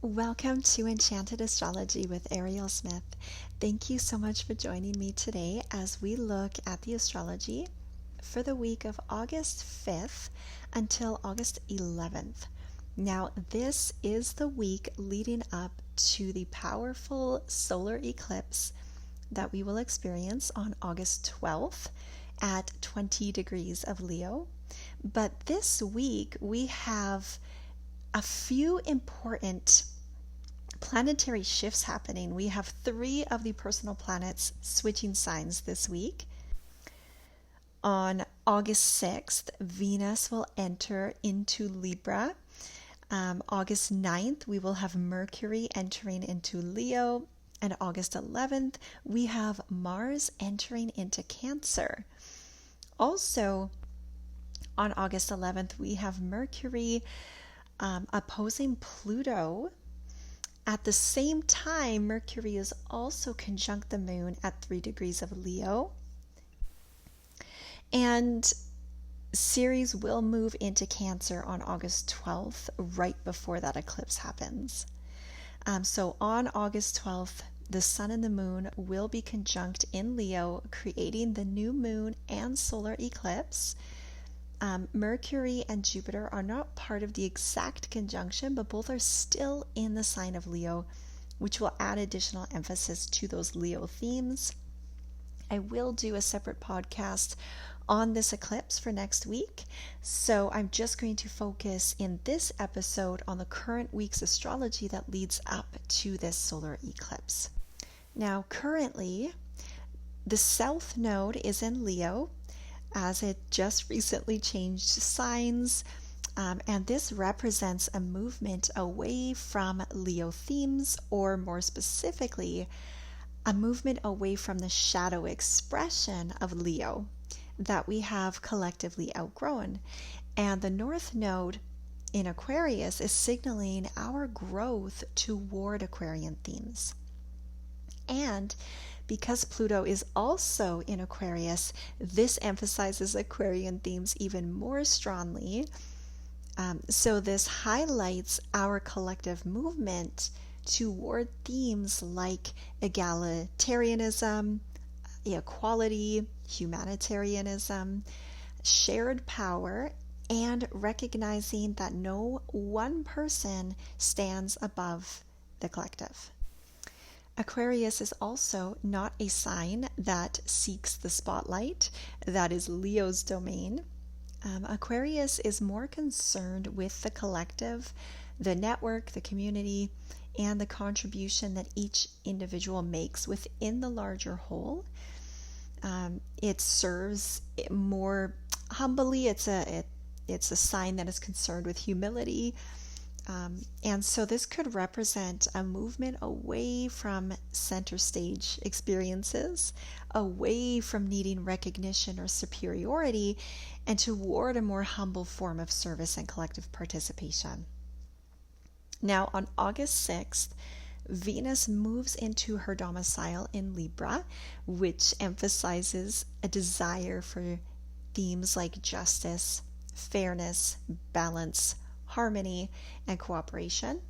Welcome to Enchanted Astrology with Ariel Smith. Thank you so much for joining me today as we look at the astrology for the week of August 5th until August 11th. Now, this is the week leading up to the powerful solar eclipse that we will experience on August 12th at 20 degrees of Leo. But this week we have a few important planetary shifts happening. We have 3 of the personal planets switching signs this week. On August 6th, Venus will enter into Libra. August 9th, we will have Mercury entering into Leo. And August 11th, we have Mars entering into Cancer. Also, on August 11th, we have Mercury opposing Pluto. At the same time, Mercury is also conjunct the moon at 3 degrees of Leo. And Ceres will move into Cancer on August 12th, right before that eclipse happens. So on August 12th, the sun and the moon will be conjunct in Leo, creating the new moon and solar eclipse. Mercury and Jupiter are not part of the exact conjunction, but both are still in the sign of Leo, which will add additional emphasis to those Leo themes. I will do a separate podcast on this eclipse for next week, so I'm just going to focus in this episode on the current week's astrology that leads up to this solar eclipse. Now, currently, the South Node is in Leo, as it just recently changed signs, and this represents a movement away from Leo themes, or more specifically, a movement away from the shadow expression of Leo that we have collectively outgrown. And the North Node in Aquarius is signaling our growth toward Aquarian themes. And because Pluto is also in Aquarius, this emphasizes Aquarian themes even more strongly. So this highlights our collective movement toward themes like egalitarianism, equality, humanitarianism, shared power, and recognizing that no one person stands above the collective. Aquarius is also not a sign that seeks the spotlight. That is Leo's domain. Aquarius is more concerned with the collective, the network, the community, and the contribution that each individual makes within the larger whole. It serves more humbly. It's a sign that is concerned with humility. And so this could represent a movement away from center stage experiences, away from needing recognition or superiority, and toward a more humble form of service and collective participation. Now, on August 6th, Venus moves into her domicile in Libra, which emphasizes a desire for themes like justice, fairness, balance, harmony, and cooperation.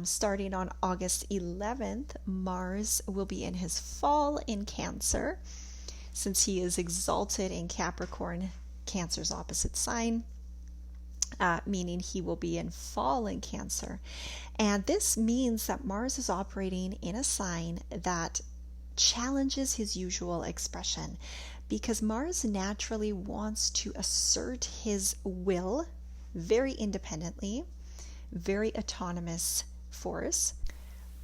Starting on August 11th, Mars will be in his fall in Cancer, since he is exalted in Capricorn, Cancer's opposite sign, meaning he will be in fall in Cancer. And this means that Mars is operating in a sign that challenges his usual expression, because Mars naturally wants to assert his will very independently, very autonomous force,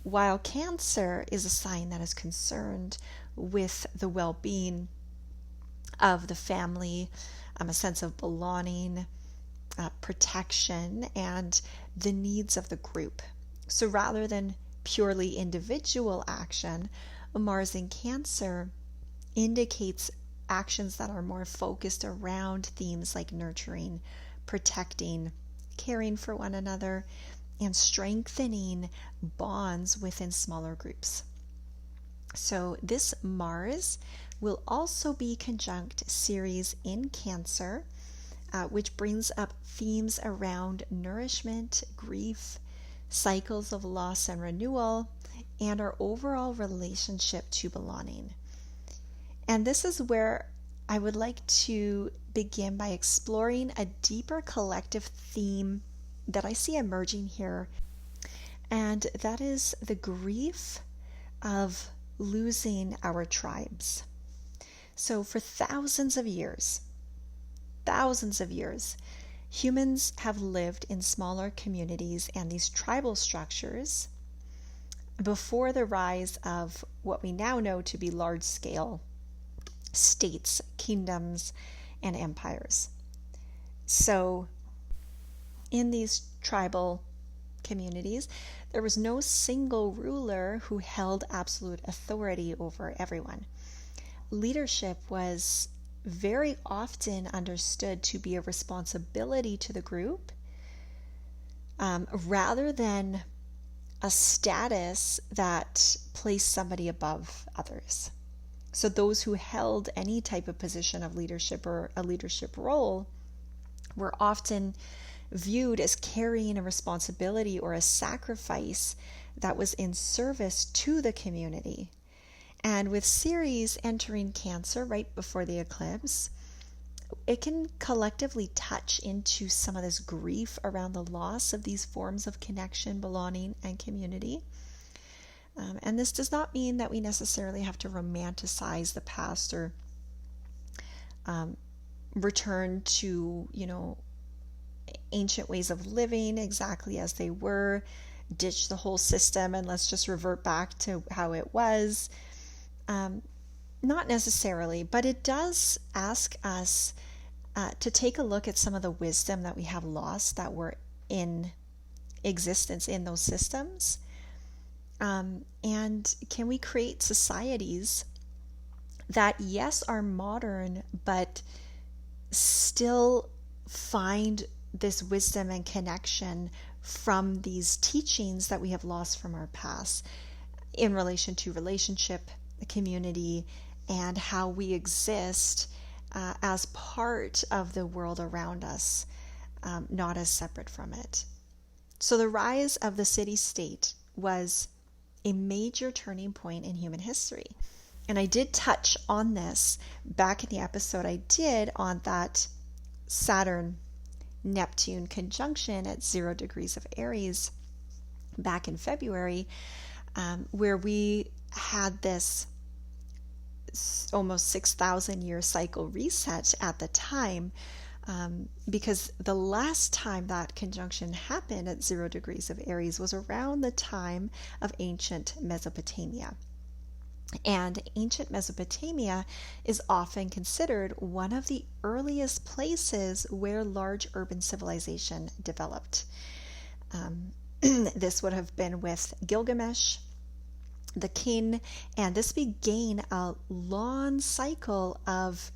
while Cancer is a sign that is concerned with the well-being of the family, a sense of belonging, protection, and the needs of the group. So rather than purely individual action, Mars in Cancer indicates actions that are more focused around themes like nurturing, protecting, caring for one another, and strengthening bonds within smaller groups. So this Mars will also be conjunct Ceres in Cancer, which brings up themes around nourishment, grief, cycles of loss and renewal, and our overall relationship to belonging. And this is where I would like to begin by exploring a deeper collective theme that I see emerging here, and that is the grief of losing our tribes. So for thousands of years, humans have lived in smaller communities and these tribal structures before the rise of what we now know to be large-scale states, kingdoms, and empires. So in these tribal communities, there was no single ruler who held absolute authority over everyone. Leadership was very often understood to be a responsibility to the group, rather than a status that placed somebody above others. So those who held any type of position of leadership or a leadership role were often viewed as carrying a responsibility or a sacrifice that was in service to the community. And with Ceres entering Cancer right before the eclipse, it can collectively touch into some of this grief around the loss of these forms of connection, belonging, and community. And this does not mean that we necessarily have to romanticize the past or return to, ancient ways of living exactly as they were, ditch the whole system and let's just revert back to how it was. Not necessarily, but it does ask us to take a look at some of the wisdom that we have lost that were in existence in those systems. And can we create societies that, yes, are modern, but still find this wisdom and connection from these teachings that we have lost from our past in relation to relationship, the community, and how we exist as part of the world around us, not as separate from it. So the rise of the city-state was a major turning point in human history. And I did touch on this back in the episode I did on that Saturn-Neptune conjunction at 0 degrees of Aries back in February, where we had this almost 6,000 year cycle reset at the time, because the last time that conjunction happened at 0 degrees of Aries was around the time of ancient Mesopotamia. And ancient Mesopotamia is often considered one of the earliest places where large urban civilization developed. This would have been with Gilgamesh, the king, and this began a long cycle of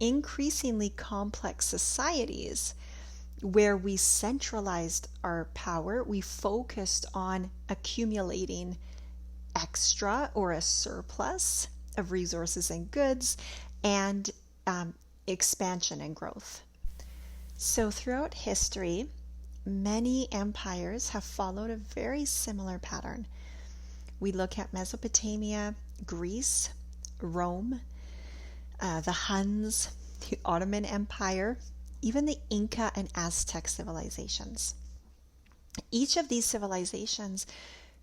increasingly complex societies where we centralized our power. We focused on accumulating extra or a surplus of resources and goods, and expansion and growth. So throughout history, many empires have followed a very similar pattern. We look at Mesopotamia, Greece, Rome, the Huns, the Ottoman Empire, even the Inca and Aztec civilizations. Each of these civilizations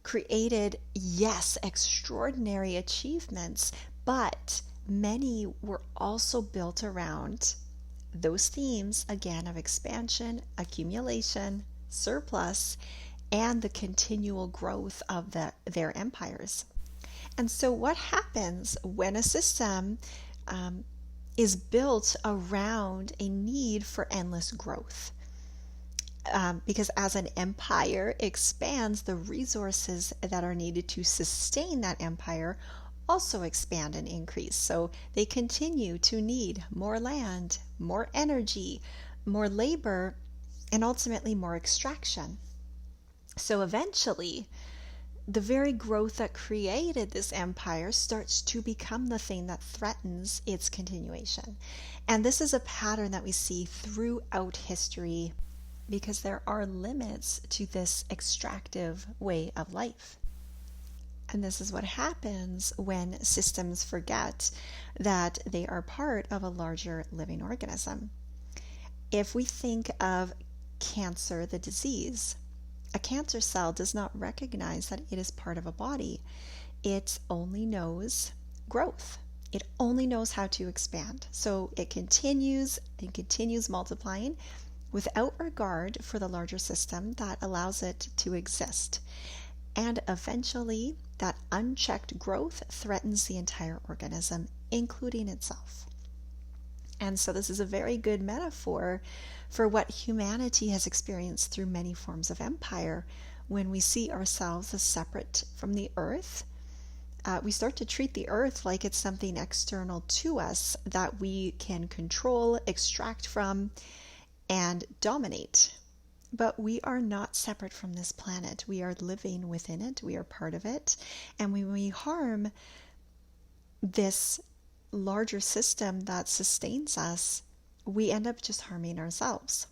created, yes, extraordinary achievements, but many were also built around those themes, again, of expansion, accumulation, surplus, and the continual growth of their empires. And so what happens when a system is built around a need for endless growth? Because as an empire expands, the resources that are needed to sustain that empire also expand and increase. So they continue to need more land, more energy, more labor, and ultimately more extraction. So eventually, the very growth that created this empire starts to become the thing that threatens its continuation. And this is a pattern that we see throughout history because there are limits to this extractive way of life. And this is what happens when systems forget that they are part of a larger living organism. If we think of cancer, the disease, a cancer cell does not recognize that it is part of a body. It only knows growth. It only knows how to expand. So it continues and continues multiplying without regard for the larger system that allows it to exist. And eventually, that unchecked growth threatens the entire organism, including itself. And so this is a very good metaphor for what humanity has experienced through many forms of empire. When we see ourselves as separate from the earth, we start to treat the earth like it's something external to us that we can control, extract from, and dominate. But we are not separate from this planet. We are living within it. We are part of it. And when we harm this larger system that sustains us, we end up just harming ourselves.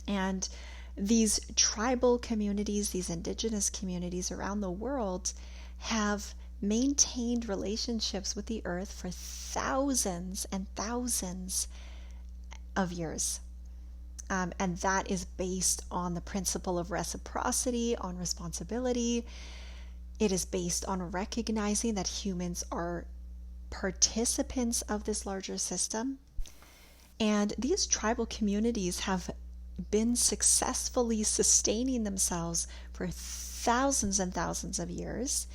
And these tribal communities, these indigenous communities around the world have maintained relationships with the earth for thousands and thousands of years. And that is based on the principle of reciprocity, on responsibility. It is based on recognizing that humans are participants of this larger system. And these tribal communities have been successfully sustaining themselves for thousands and thousands of years,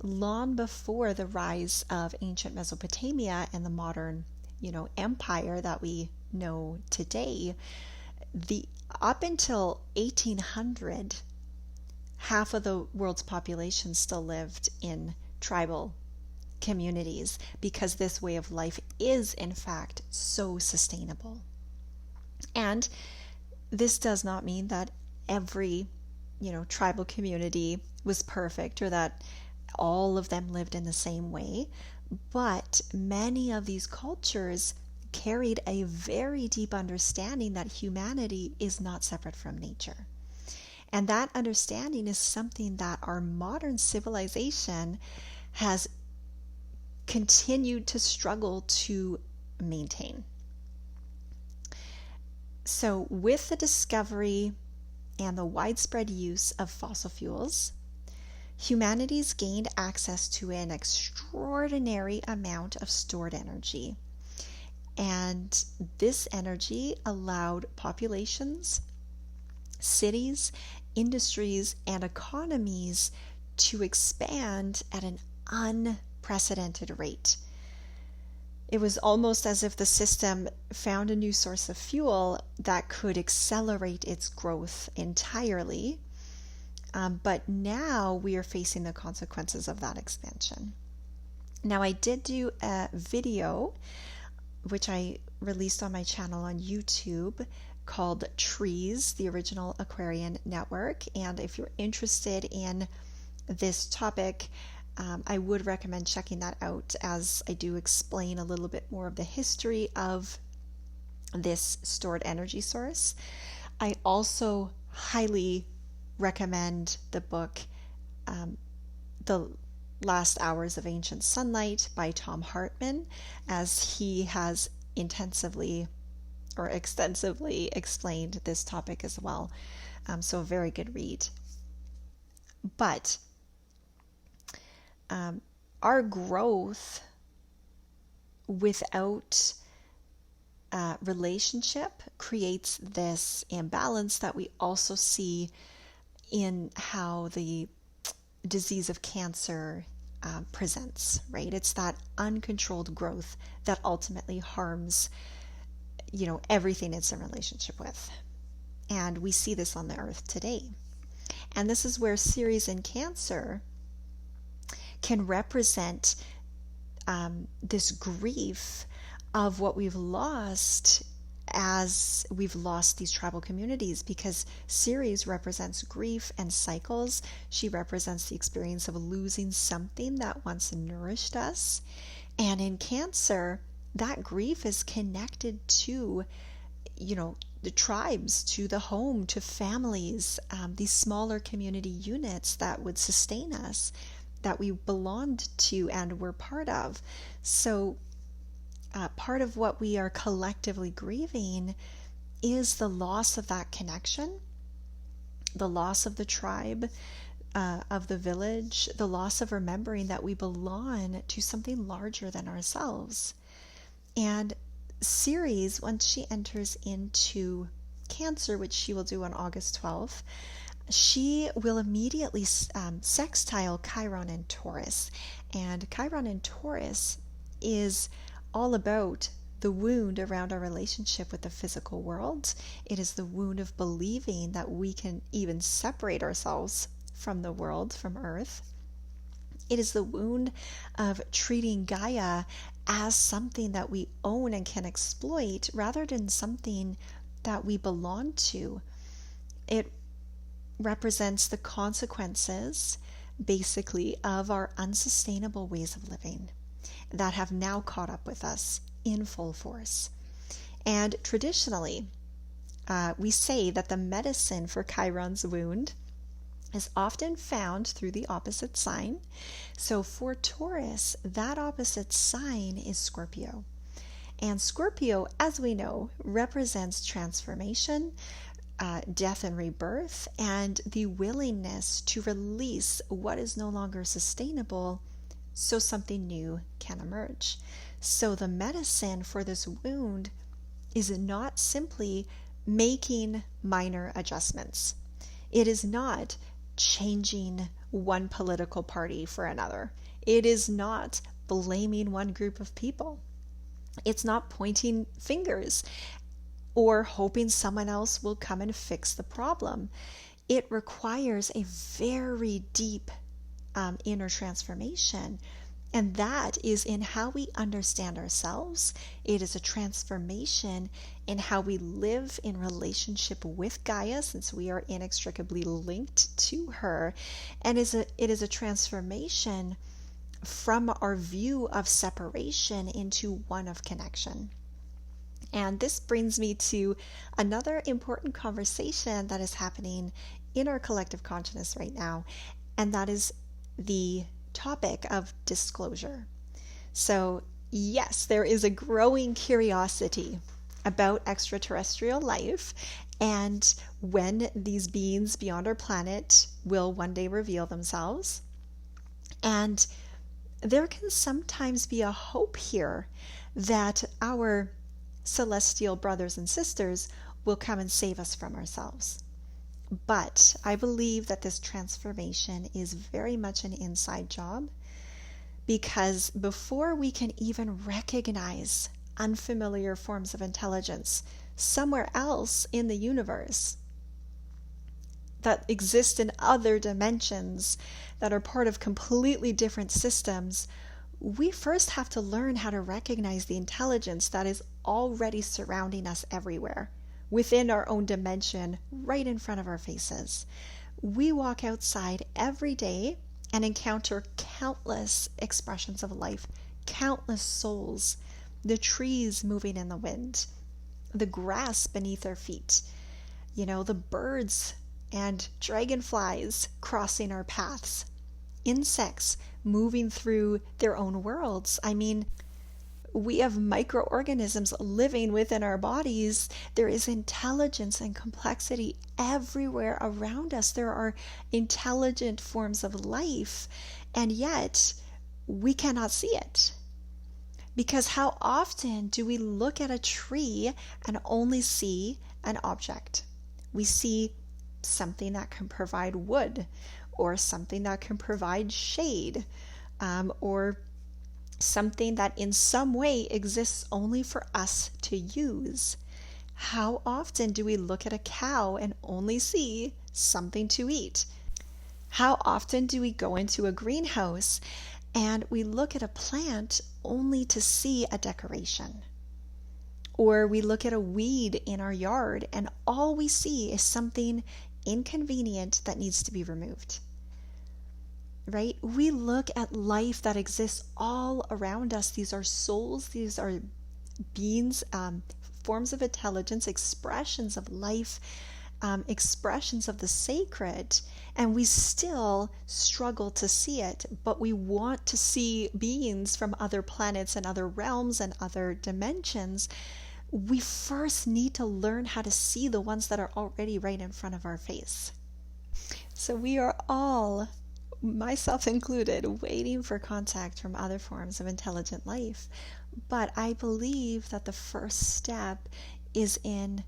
long before the rise of ancient Mesopotamia and the modern, empire that we know today. Up until 1800, half of the world's population still lived in tribal communities because this way of life is, in fact, so sustainable. And this does not mean that every, tribal community was perfect or that all of them lived in the same way, but many of these cultures carried a very deep understanding that humanity is not separate from nature. And that understanding is something that our modern civilization has continued to struggle to maintain. So, with the discovery and the widespread use of fossil fuels, humanity's gained access to an extraordinary amount of stored energy. And this energy allowed populations, cities, industries, and economies to expand at an unprecedented rate. It was almost as if the system found a new source of fuel that could accelerate its growth entirely. But now we are facing the consequences of that expansion. Now, I did do a video, which I released on my channel on YouTube, called Trees, the original Aquarian network. And if you're interested in this topic, I would recommend checking that out, as I do explain a little bit more of the history of this stored energy source. I also highly recommend the book, The Last Hours of Ancient Sunlight by Tom Hartman, as he has intensively or extensively explained this topic as well. So a very good read. But our growth without relationship creates this imbalance that we also see in how the disease of cancer presents, right? It's that uncontrolled growth that ultimately harms, everything it's in relationship with. And we see this on the earth today. And this is where Ceres in Cancer can represent this grief of what we've lost as we've lost these tribal communities, because Ceres represents grief and cycles. She represents the experience of losing something that once nourished us. And in Cancer, that grief is connected to, the tribes, to the home, to families, these smaller community units that would sustain us, that we belonged to and were part of. So part of what we are collectively grieving is the loss of that connection, the loss of the tribe, of the village, the loss of remembering that we belong to something larger than ourselves. And Ceres, once she enters into Cancer, which she will do on August 12th, she will immediately sextile Chiron and Taurus. And Chiron and Taurus is all about the wound around our relationship with the physical world. It is the wound of believing that we can even separate ourselves from the world, from Earth. It is the wound of treating Gaia as something that we own and can exploit rather than something that we belong to. It represents the consequences, basically, of our unsustainable ways of living that have now caught up with us in full force. And traditionally, we say that the medicine for Chiron's wound is often found through the opposite sign. So for Taurus, that opposite sign is Scorpio. And Scorpio, as we know, represents transformation, death and rebirth, and the willingness to release what is no longer sustainable so something new can emerge. So the medicine for this wound is not simply making minor adjustments. It is not changing one political party for another. It is not blaming one group of people. It's not pointing fingers or hoping someone else will come and fix the problem. It requires a very deep inner transformation. And that is in how we understand ourselves. It is a transformation in how we live in relationship with Gaia, since we are inextricably linked to her. And it is a transformation from our view of separation into one of connection. And this brings me to another important conversation that is happening in our collective consciousness right now, and that is the topic of disclosure. So yes, there is a growing curiosity about extraterrestrial life and when these beings beyond our planet will one day reveal themselves. And there can sometimes be a hope here that our celestial brothers and sisters will come and save us from ourselves. But I believe that this transformation is very much an inside job, because before we can even recognize unfamiliar forms of intelligence somewhere else in the universe that exist in other dimensions that are part of completely different systems, we first have to learn how to recognize the intelligence that is already surrounding us everywhere, within our own dimension, right in front of our faces. We walk outside every day and encounter countless expressions of life, countless souls, the trees moving in the wind, the grass beneath our feet, the birds and dragonflies crossing our paths, insects moving through their own worlds. I mean, we have microorganisms living within our bodies. There is intelligence and complexity everywhere around us. There are intelligent forms of life, and yet we cannot see it. Because how often do we look at a tree and only see an object? We see something that can provide wood, or something that can provide shade, or something that in some way exists only for us to use. How often do we look at a cow and only see something to eat? How often do we go into a greenhouse and we look at a plant only to see a decoration? Or we look at a weed in our yard and all we see is something inconvenient that needs to be removed. Right? We look at life that exists all around us. These are souls, these are beings forms of intelligence, expressions of life, expressions of the sacred, and we still struggle to see it, but we want to see beings from other planets and other realms and other dimensions. We first need to learn how to see the ones that are already right in front of our face. So we are all, myself included, waiting for contact from other forms of intelligent life. But I believe that the first step is in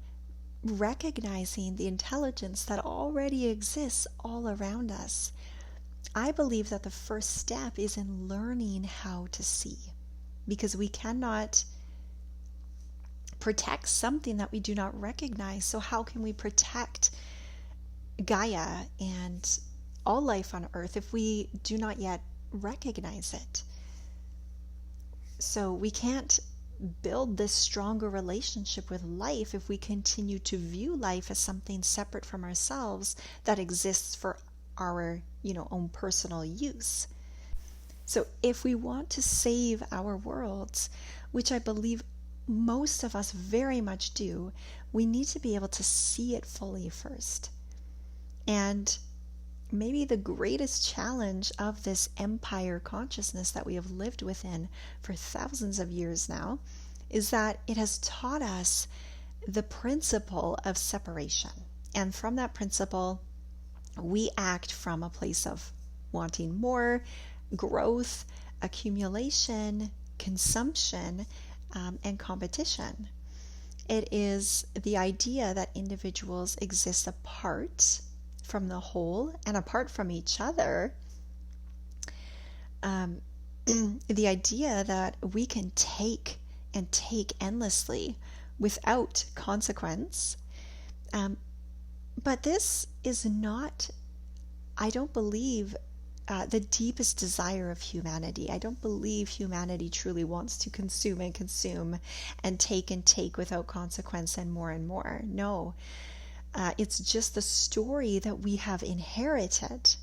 recognizing the intelligence that already exists all around us. I believe that the first step is in learning how to see, because we cannot protect something that we do not recognize. So how can we protect Gaia and all life on Earth if we do not yet recognize it? So we can't build this stronger relationship with life if we continue to view life as something separate from ourselves that exists for our, own personal use. So if we want to save our worlds, which I believe most of us very much do, we need to be able to see it fully first. And maybe the greatest challenge of this empire consciousness that we have lived within for thousands of years now is that it has taught us the principle of separation. And from that principle, we act from a place of wanting more, growth, accumulation, consumption, and competition. It is the idea that individuals exist apart from the whole and apart from each other. The idea that we can take and take endlessly without consequence. But this is not, I don't believe, the deepest desire of humanity. I don't believe humanity truly wants to consume and take without consequence and more. No, it's just the story that we have inherited.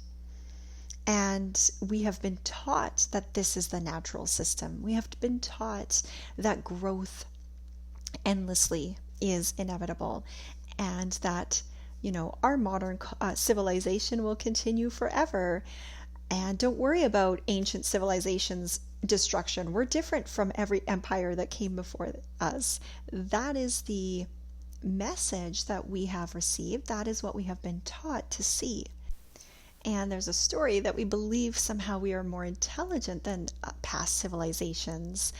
And we have been taught that this is the natural system. We have been taught that growth endlessly is inevitable, and that, our modern civilization will continue forever. And don't worry about ancient civilization's destruction. We're different from every empire that came before us. That is the message that we have received. That is what we have been taught to see. And there's a story that we believe somehow we are more intelligent than past civilizations,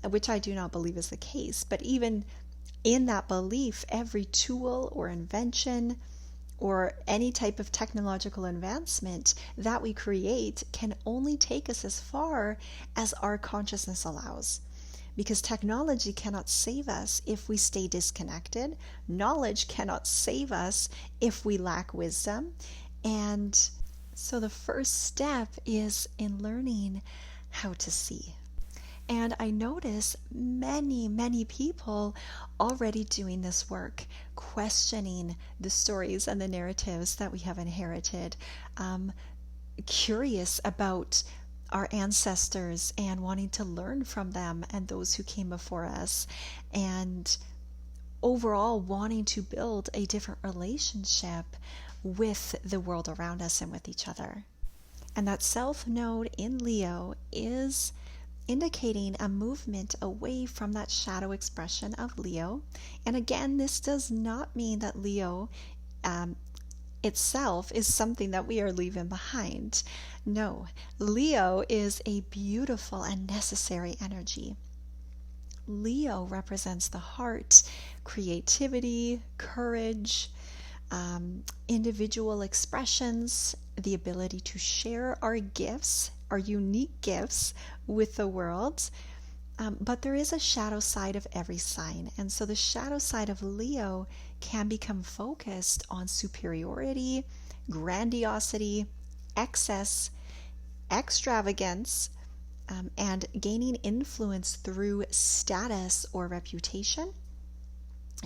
which I do not believe is the case. But even in that belief, every tool or invention or any type of technological advancement that we create can only take us as far as our consciousness allows. Because technology cannot save us if we stay disconnected. Knowledge cannot save us if we lack wisdom. And so the first step is in learning how to see. And I notice many people already doing this work, questioning the stories and the narratives that we have inherited, curious about our ancestors and wanting to learn from them and those who came before us, and overall wanting to build a different relationship with the world around us and with each other. And that South Node in Leo is indicating a movement away from that shadow expression of Leo. And again, this does not mean that Leo itself is something that we are leaving behind. No, Leo is a beautiful and necessary energy. Leo represents the heart, creativity, courage, individual expressions, the ability to share our gifts, our unique gifts with the world. But there is a shadow side of every sign. And so the shadow side of Leo can become focused on superiority, grandiosity, excess, extravagance, and gaining influence through status or reputation.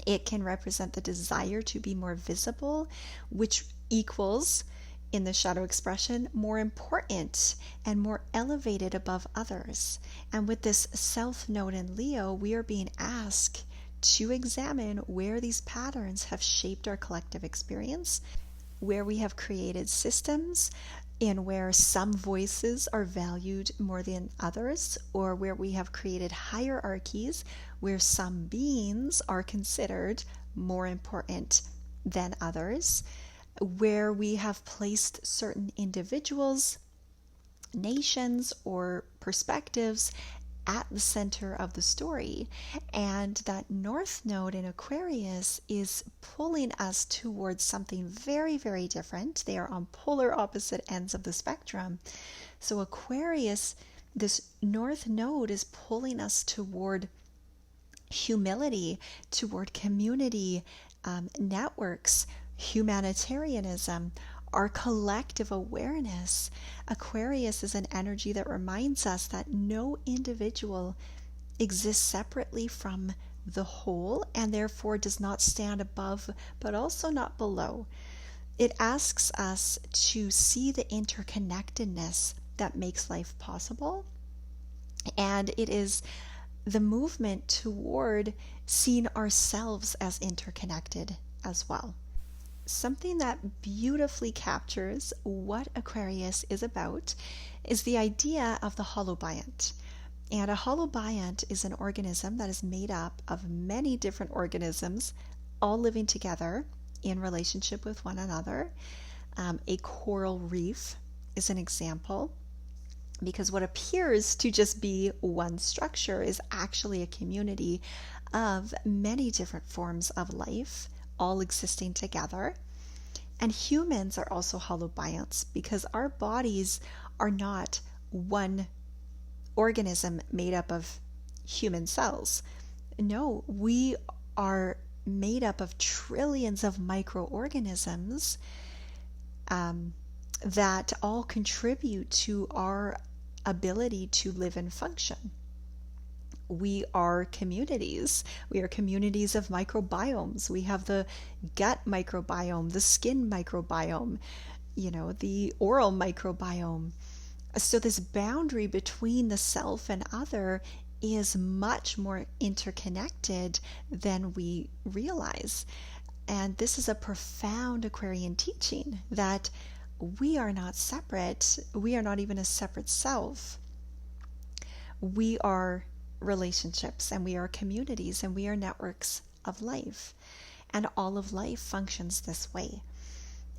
It can represent the desire to be more visible, which equals, in the shadow expression, more important and more elevated above others. And with this South Node in Leo, we are being asked to examine where these patterns have shaped our collective experience, where we have created systems, and where some voices are valued more than others, or where we have created hierarchies where some beings are considered more important than others, where we have placed certain individuals, nations, or perspectives at the center of the story. And that North Node in Aquarius is pulling us towards something very, very different. They are on polar opposite ends of the spectrum. So Aquarius, this North Node is pulling us toward humility, toward community, networks, humanitarianism, our collective awareness. Aquarius is an energy that reminds us that no individual exists separately from the whole and therefore does not stand above but also not below. It asks us to see the interconnectedness that makes life possible, and it is the movement toward seeing ourselves as interconnected as well. Something that beautifully captures what Aquarius is about is the idea of the holobiont. And a holobiont is an organism that is made up of many different organisms, all living together in relationship with one another. A coral reef is an example, because what appears to just be one structure is actually a community of many different forms of life, all existing together. And humans are also holobionts because our bodies are not one organism made up of human cells. No, we are made up of trillions of microorganisms that all contribute to our ability to live and function. We are communities. We are communities of microbiomes. We have the gut microbiome, the skin microbiome, the oral microbiome. So this boundary between the self and other is much more interconnected than we realize. And this is a profound Aquarian teaching that we are not separate. We are not even a separate self. We are relationships, and we are communities, and we are networks of life, and all of life functions this way.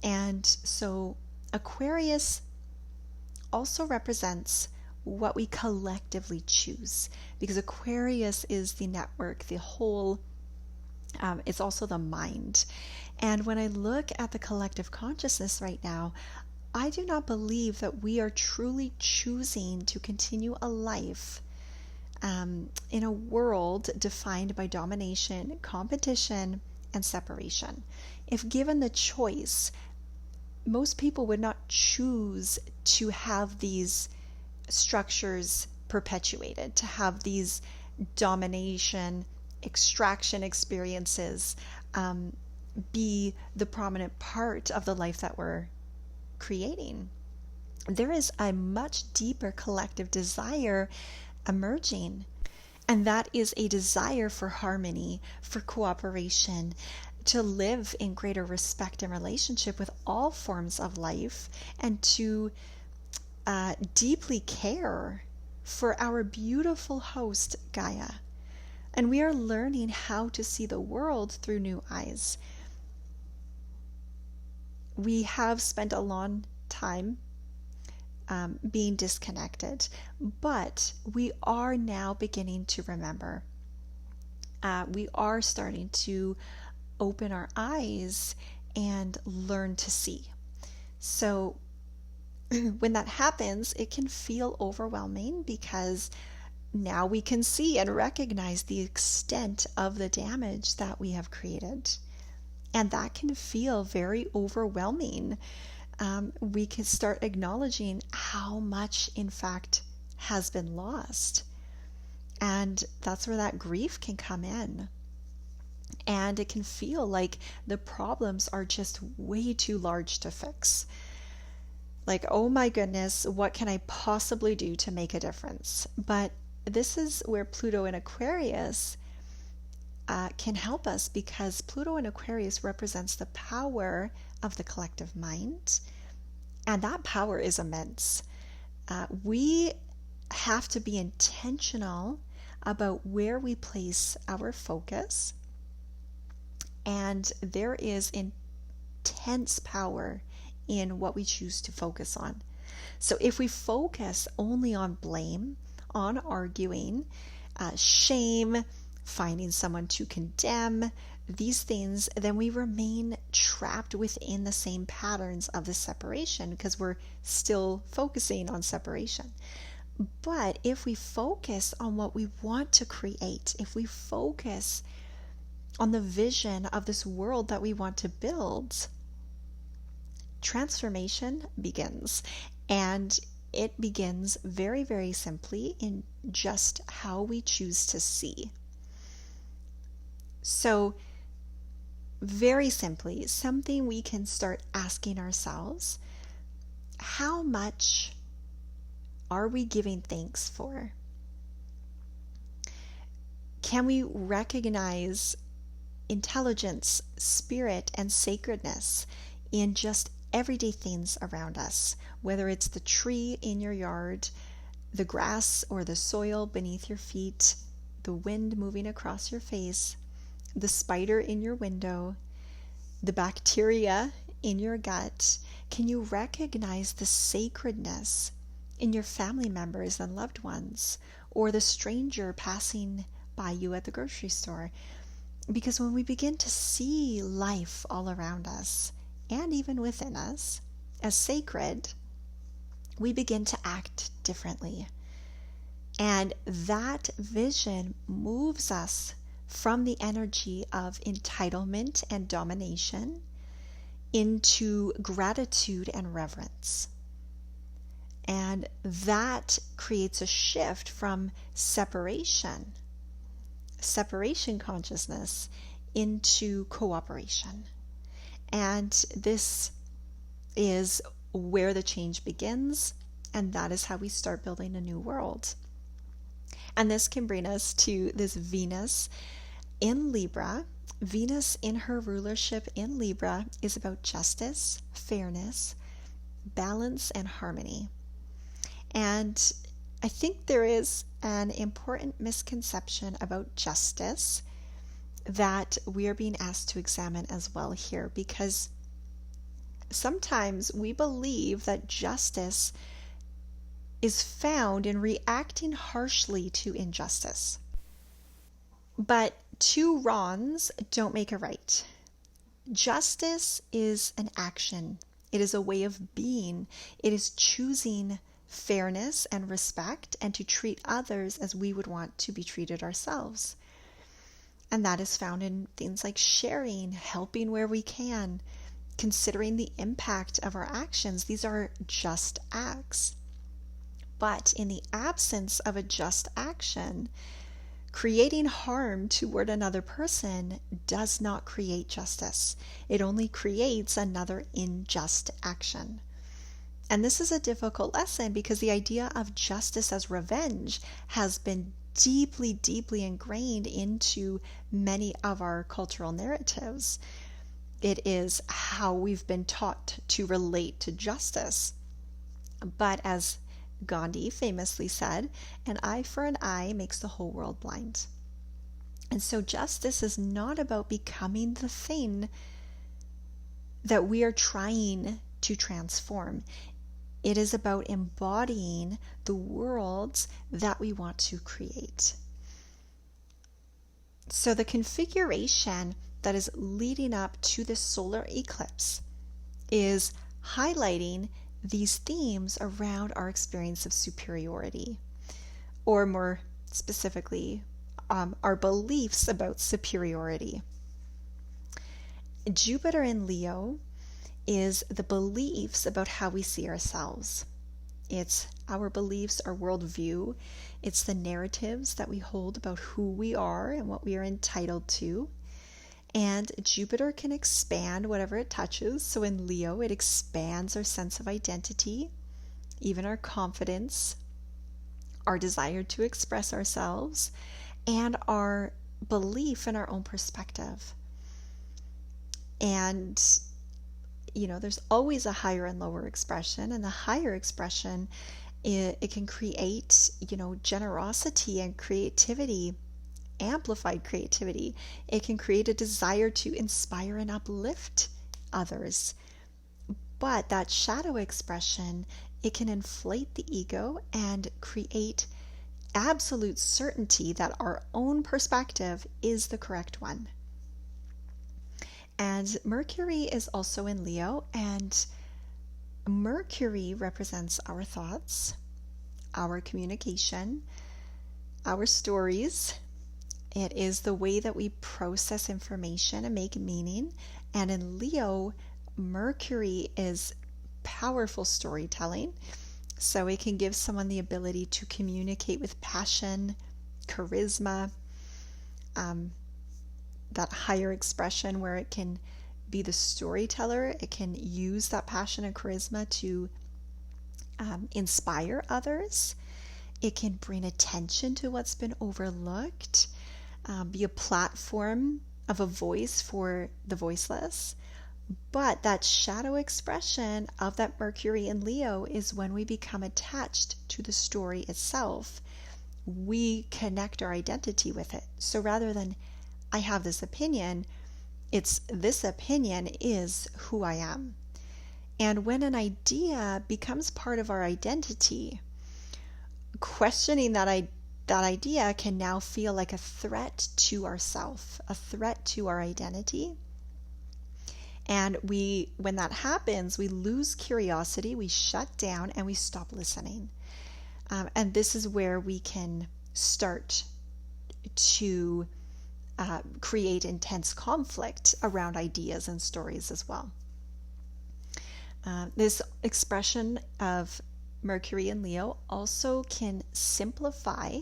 And so Aquarius also represents what we collectively choose, because Aquarius is the network, the whole. It's also the mind. And when I look at the collective consciousness right now, I do not believe that we are truly choosing to continue a life in a world defined by domination, competition, and separation. If given the choice, most people would not choose to have these structures perpetuated, to have these domination, extraction experiences be the prominent part of the life that we're creating. There is a much deeper collective desire emerging, and that is a desire for harmony, for cooperation, to live in greater respect and relationship with all forms of life, and to deeply care for our beautiful host Gaia. And we are learning how to see the world through new eyes. We have spent a long time being disconnected, but we are now beginning to remember. We are starting to open our eyes and learn to see. So when that happens, it can feel overwhelming, because now we can see and recognize the extent of the damage that we have created. And that can feel very overwhelming. We can start acknowledging how much, in fact, has been lost. And that's where that grief can come in. And it can feel like the problems are just way too large to fix. Like, oh my goodness, what can I possibly do to make a difference? But this is where Pluto in Aquarius can help us because Pluto in Aquarius represents the power of the collective mind, and that power is immense. We have to be intentional about where we place our focus, and there is intense power in what we choose to focus on. So if we focus only on blame, on arguing, shame, finding someone to condemn, these things, then we remain trapped within the same patterns of the separation because we're still focusing on separation. But if we focus on what we want to create, if we focus on the vision of this world that we want to build, transformation begins. And it begins very, very simply in just how we choose to see. So, very simply, something we can start asking ourselves, how much are we giving thanks for? Can we recognize intelligence, spirit, and sacredness in just everyday things around us, whether it's the tree in your yard, the grass or the soil beneath your feet, the wind moving across your face, the spider in your window, the bacteria in your gut? Can you recognize the sacredness in your family members and loved ones, or the stranger passing by you at the grocery store? Because when we begin to see life all around us, and even within us, as sacred, we begin to act differently. And that vision moves us from the energy of entitlement and domination into gratitude and reverence. And that creates a shift from separation consciousness, into cooperation. And this is where the change begins, and that is how we start building a new world. And this can bring us to this Venus in Libra. Venus in her rulership in Libra is about justice, fairness, balance, and harmony. And I think there is an important misconception about justice that we are being asked to examine as well here, because sometimes we believe that justice is found in reacting harshly to injustice. But two wrongs don't make a right. Justice is an action. It is a way of being. It is choosing fairness and respect, and to treat others as we would want to be treated ourselves. And that is found in things like sharing, helping where we can, considering the impact of our actions. These are just acts. But in the absence of a just action, creating harm toward another person does not create justice. It only creates another unjust action. And this is a difficult lesson because the idea of justice as revenge has been deeply, deeply ingrained into many of our cultural narratives. It is how we've been taught to relate to justice. But as Gandhi famously said, an eye for an eye makes the whole world blind. And so justice is not about becoming the thing that we are trying to transform. It is about embodying the worlds that we want to create. So the configuration that is leading up to this solar eclipse is highlighting these themes around our experience of superiority, or more specifically, our beliefs about superiority. Jupiter in Leo is the beliefs about how we see ourselves. It's our beliefs, our worldview. It's the narratives that we hold about who we are and what we are entitled to. And Jupiter can expand whatever it touches. So in Leo, it expands our sense of identity, even our confidence, our desire to express ourselves, and our belief in our own perspective. And, there's always a higher and lower expression, and the higher expression, it can create, generosity and creativity, amplified creativity. It can create a desire to inspire and uplift others. But that shadow expression, it can inflate the ego and create absolute certainty that our own perspective is the correct one. And Mercury is also in Leo, and Mercury represents our thoughts, our communication, our stories. It is the way that we process information and make meaning. And in Leo, Mercury is powerful storytelling. So it can give someone the ability to communicate with passion, charisma, that higher expression where it can be the storyteller. It can use that passion and charisma to inspire others. It can bring attention to what's been overlooked, be a platform of a voice for the voiceless. But that shadow expression of that Mercury in Leo is when we become attached to the story itself. We connect our identity with it. So rather than, I have this opinion, it's this opinion is who I am. And when an idea becomes part of our identity, questioning that idea can now feel like a threat to ourself, a threat to our identity. And when that happens, we lose curiosity, we shut down, and we stop listening. And this is where we can start to create intense conflict around ideas and stories as well. This expression of Mercury in Leo also can simplify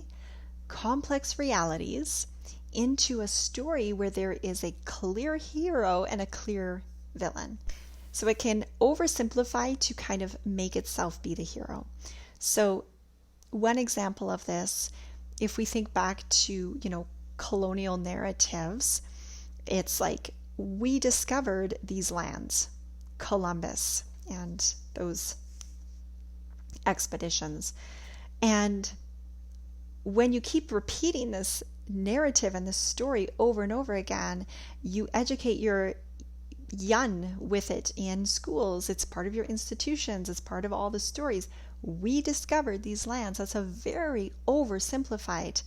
complex realities into a story where there is a clear hero and a clear villain. So it can oversimplify to kind of make itself be the hero. So one example of this, if we think back to, colonial narratives, it's like we discovered these lands, Columbus and those expeditions. And when you keep repeating this narrative and this story over and over again, you educate your young with it in schools. It's part of your institutions. It's part of all the stories. We discovered these lands. That's a very oversimplified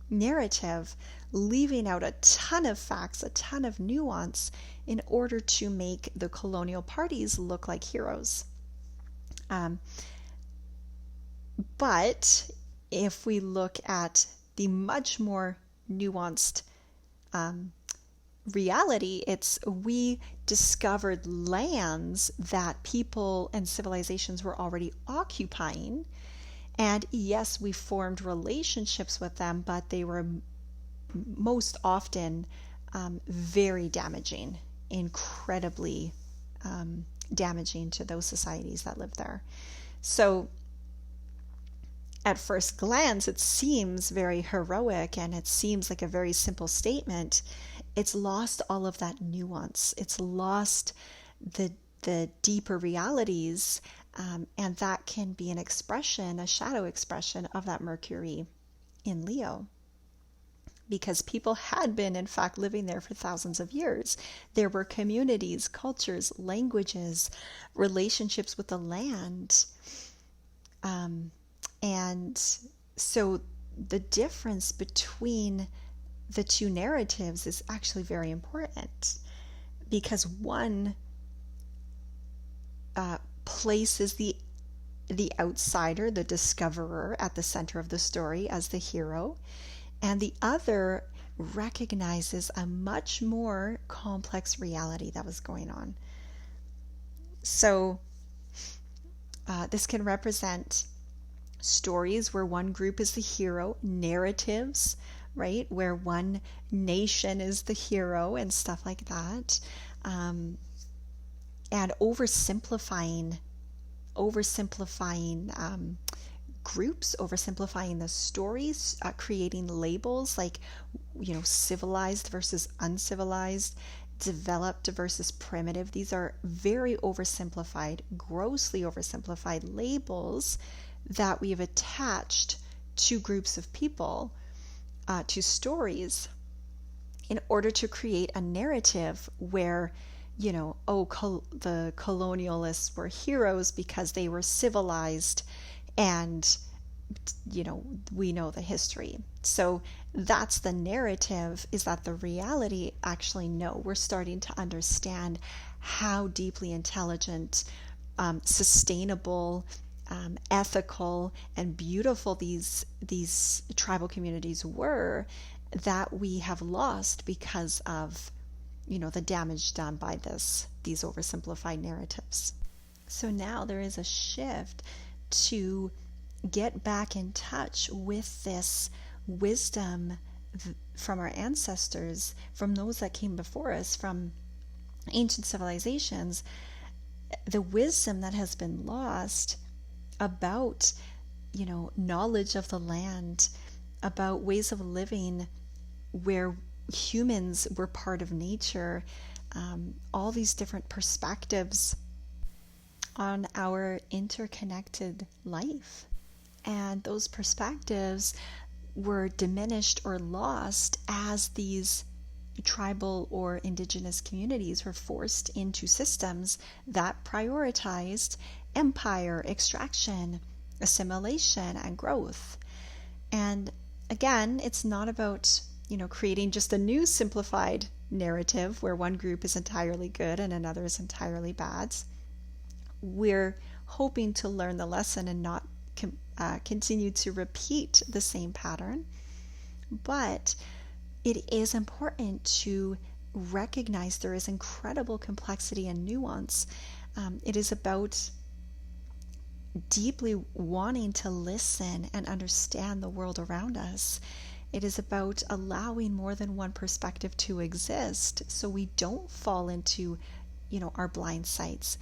narrative, leaving out a ton of facts, a ton of nuance in order to make the colonial parties look like heroes. But if we look at the much more nuanced reality, it's we discovered lands that people and civilizations were already occupying. And yes, we formed relationships with them, but they were most often very damaging, incredibly damaging to those societies that lived there. So at first glance, it seems very heroic and it seems like a very simple statement. It's lost all of that nuance. It's lost the deeper realities. And that can be an expression, a shadow expression of that Mercury in Leo. Because people had been, in fact, living there for thousands of years. There were communities, cultures, languages, relationships with the land. And so the difference between the two narratives is actually very important. Because one places the outsider, the discoverer, at the center of the story as the hero, and the other recognizes a much more complex reality that was going on. So this can represent stories where one group is the hero, narratives, right, where one nation is the hero and stuff like that. And oversimplifying groups, oversimplifying the stories, creating labels like, civilized versus uncivilized, developed versus primitive. These are very oversimplified, grossly oversimplified labels that we have attached to groups of people, to stories, in order to create a narrative where, the colonialists were heroes because they were civilized, and, we know the history. So that's the narrative. Is that the reality? Actually, no. We're starting to understand how deeply intelligent, sustainable, ethical, and beautiful these tribal communities were, that we have lost because of, the damage done by these oversimplified narratives. So now there is a shift to get back in touch with this wisdom from our ancestors, from those that came before us, from ancient civilizations, the wisdom that has been lost about, knowledge of the land, about ways of living where humans were part of nature, all these different perspectives on our interconnected life. And those perspectives were diminished or lost as these tribal or indigenous communities were forced into systems that prioritized empire, extraction, assimilation, and growth. And again, it's not about, creating just a new simplified narrative where one group is entirely good and another is entirely bad. We're hoping to learn the lesson and not continue to repeat the same pattern. But it is important to recognize there is incredible complexity and nuance. It is about deeply wanting to listen and understand the world around us. It is about allowing more than one perspective to exist so we don't fall into, our blind sights.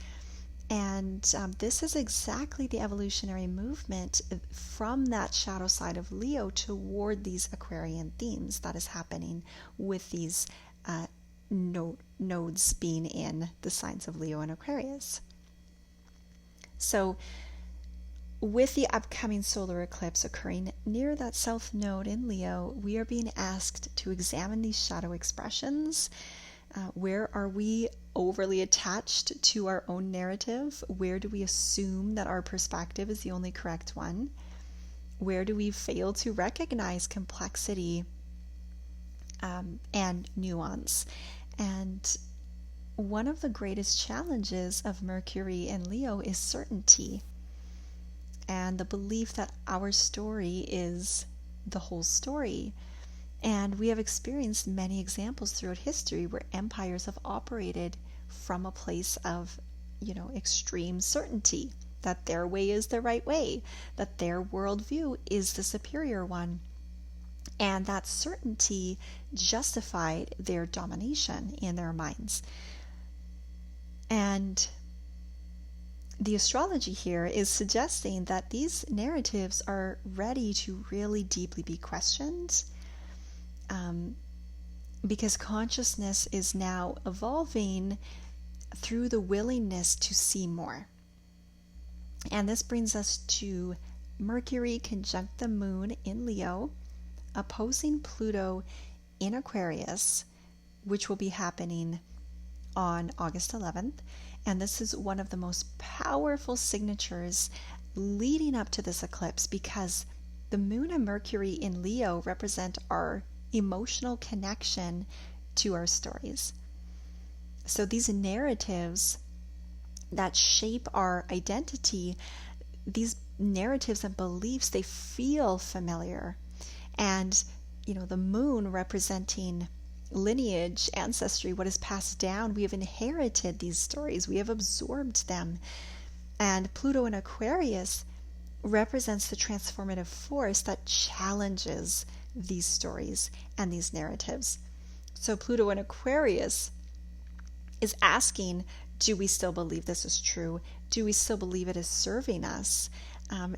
And this is exactly the evolutionary movement from that shadow side of Leo toward these Aquarian themes that is happening with these nodes being in the signs of Leo and Aquarius. So with the upcoming solar eclipse occurring near that south node in Leo, we are being asked to examine these shadow expressions. Where are we overly attached to our own narrative? Where do we assume that our perspective is the only correct one? Where do we fail to recognize complexity and nuance? And one of the greatest challenges of Mercury in Leo is certainty, and the belief that our story is the whole story. And we have experienced many examples throughout history where empires have operated from a place of, extreme certainty, that their way is the right way, that their worldview is the superior one. And that certainty justified their domination in their minds. And the astrology here is suggesting that these narratives are ready to really deeply be questioned, because consciousness is now evolving through the willingness to see more. And this brings us to Mercury conjunct the moon in Leo, opposing Pluto in Aquarius, which will be happening on August 11th. And this is one of the most powerful signatures leading up to this eclipse, because the moon and Mercury in Leo represent our emotional connection to our stories. So these narratives that shape our identity, these narratives and beliefs, they feel familiar. And, the moon representing lineage, ancestry, what is passed down, we have inherited these stories, we have absorbed them. And Pluto in Aquarius represents the transformative force that challenges these stories and these narratives. So Pluto in Aquarius is asking, do we still believe this is true? Do we still believe it is serving us?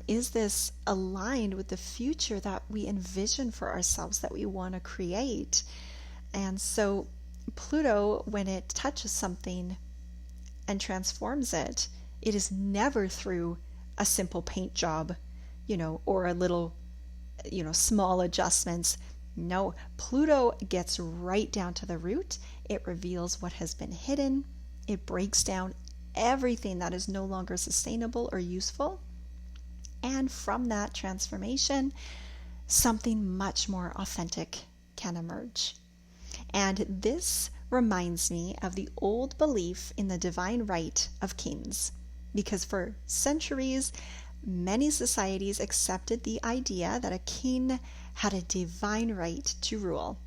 Is this aligned with the future that we envision for ourselves, that we want to create? And so Pluto, when it touches something and transforms it, it is never through a simple paint job, or a little, small adjustments. No, Pluto gets right down to the root. It reveals what has been hidden. It breaks down everything that is no longer sustainable or useful. And from that transformation, something much more authentic can emerge. And this reminds me of the old belief in the divine right of kings, because for centuries, many societies accepted the idea that a king had a divine right to rule.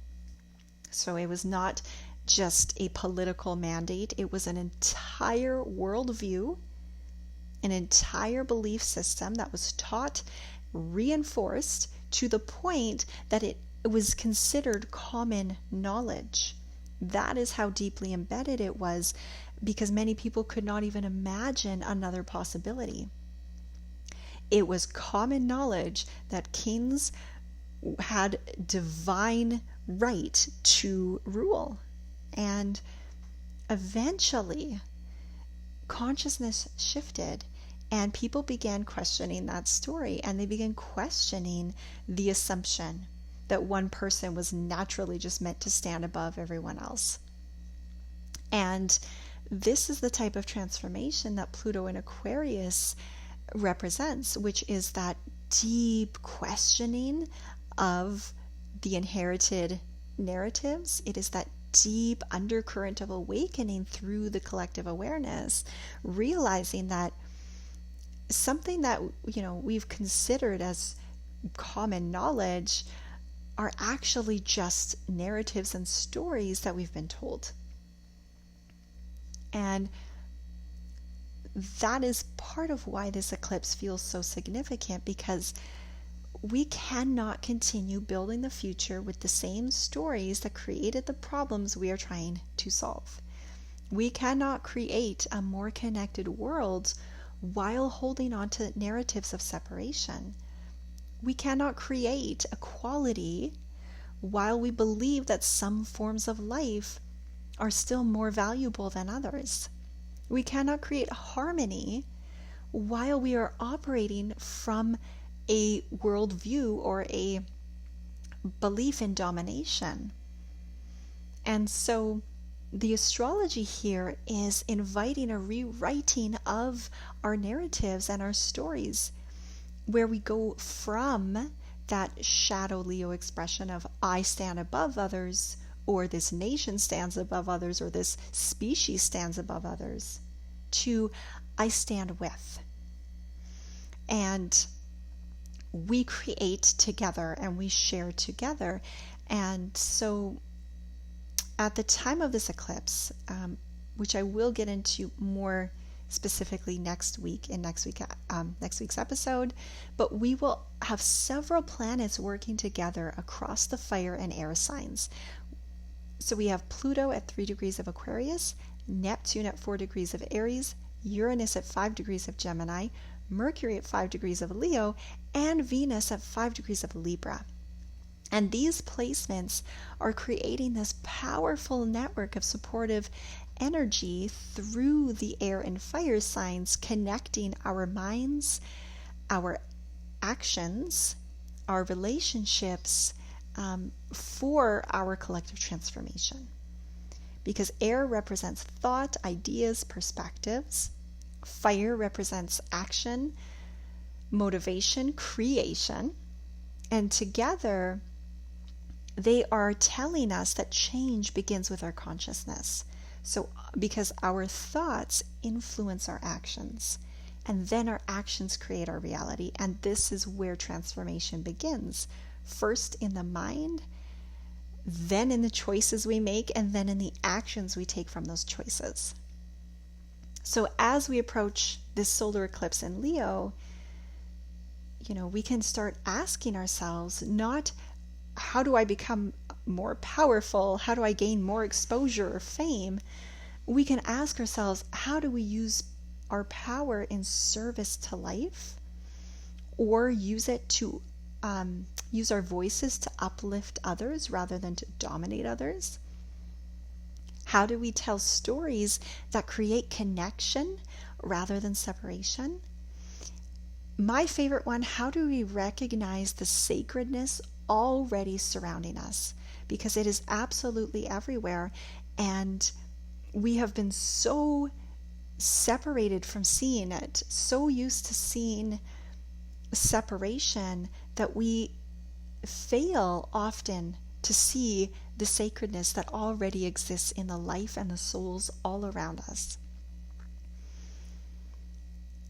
So it was not just a political mandate, it was an entire worldview, an entire belief system that was taught, reinforced to the point that it was considered common knowledge. That is how deeply embedded it was, because many people could not even imagine another possibility. It was common knowledge that kings had divine right to rule. And eventually, consciousness shifted and people began questioning that story, and they began questioning the assumption that one person was naturally just meant to stand above everyone else. And this is the type of transformation that Pluto in Aquarius represents, which is that deep questioning of the inherited narratives. It is that deep undercurrent of awakening through the collective awareness, realizing that something that we've considered as common knowledge are actually just narratives and stories that we've been told. And that is part of why this eclipse feels so significant, because we cannot continue building the future with the same stories that created the problems we are trying to solve. We cannot create a more connected world while holding on to narratives of separation. We cannot create equality while we believe that some forms of life are still more valuable than others. We cannot create harmony while we are operating from a worldview or a belief in domination. And so the astrology here is inviting a rewriting of our narratives and our stories, where we go from that shadow Leo expression of I stand above others, or this nation stands above others, or this species stands above others, to I stand with. And we create together and we share together. And so at the time of this eclipse, which I will get into more specifically next week in next week's episode, but we will have several planets working together across the fire and air signs. So we have Pluto at 3 degrees of Aquarius, Neptune at 4 degrees of Aries, Uranus at 5 degrees of Gemini, Mercury at 5 degrees of Leo, and Venus at 5 degrees of Libra. And these placements are creating this powerful network of supportive energy through the air and fire signs, connecting our minds, our actions, our relationships, for our collective transformation. Because air represents thought, ideas, perspectives. Fire represents action, motivation, creation. And together, they are telling us that change begins with our consciousness. So, because our thoughts influence our actions, and then our actions create our reality. And this is where transformation begins. First in the mind, then in the choices we make, and then in the actions we take from those choices. So as we approach this solar eclipse in Leo, we can start asking ourselves, not how do I become more powerful? How do I gain more exposure or fame? We can ask ourselves, how do we use our power in service to life? or use it to use our voices to uplift others rather than to dominate others? How do we tell stories that create connection rather than separation? My favorite one, how do we recognize the sacredness already surrounding us? Because it is absolutely everywhere, and we have been so separated from seeing it, so used to seeing separation, that we fail often to see the sacredness that already exists in the life and the souls all around us.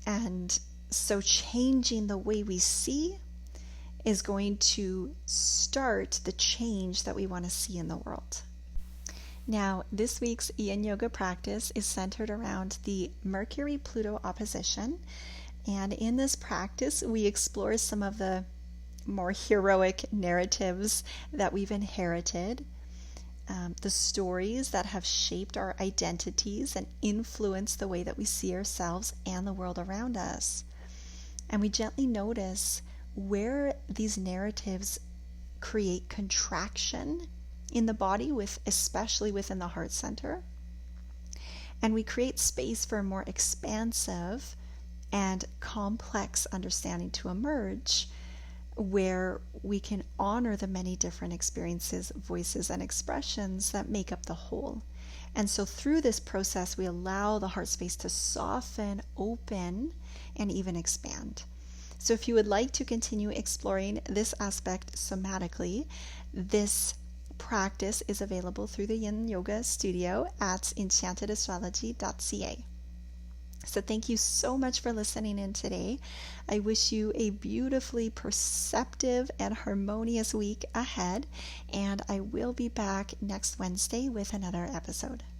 And so changing the way we see is going to start the change that we want to see in the world. Now, this week's Yin Yoga practice is centered around the Mercury-Pluto opposition. And in this practice, we explore some of the more heroic narratives that we've inherited, the stories that have shaped our identities and influenced the way that we see ourselves and the world around us. And we gently notice where these narratives create contraction in the body, especially within the heart center. And we create space for a more expansive and complex understanding to emerge, where we can honor the many different experiences, voices, and expressions that make up the whole. And so through this process, we allow the heart space to soften, open, and even expand. So if you would like to continue exploring this aspect somatically, this practice is available through the Yin Yoga Studio at enchantedastrology.ca. So thank you so much for listening in today. I wish you a beautifully perceptive and harmonious week ahead, and I will be back next Wednesday with another episode.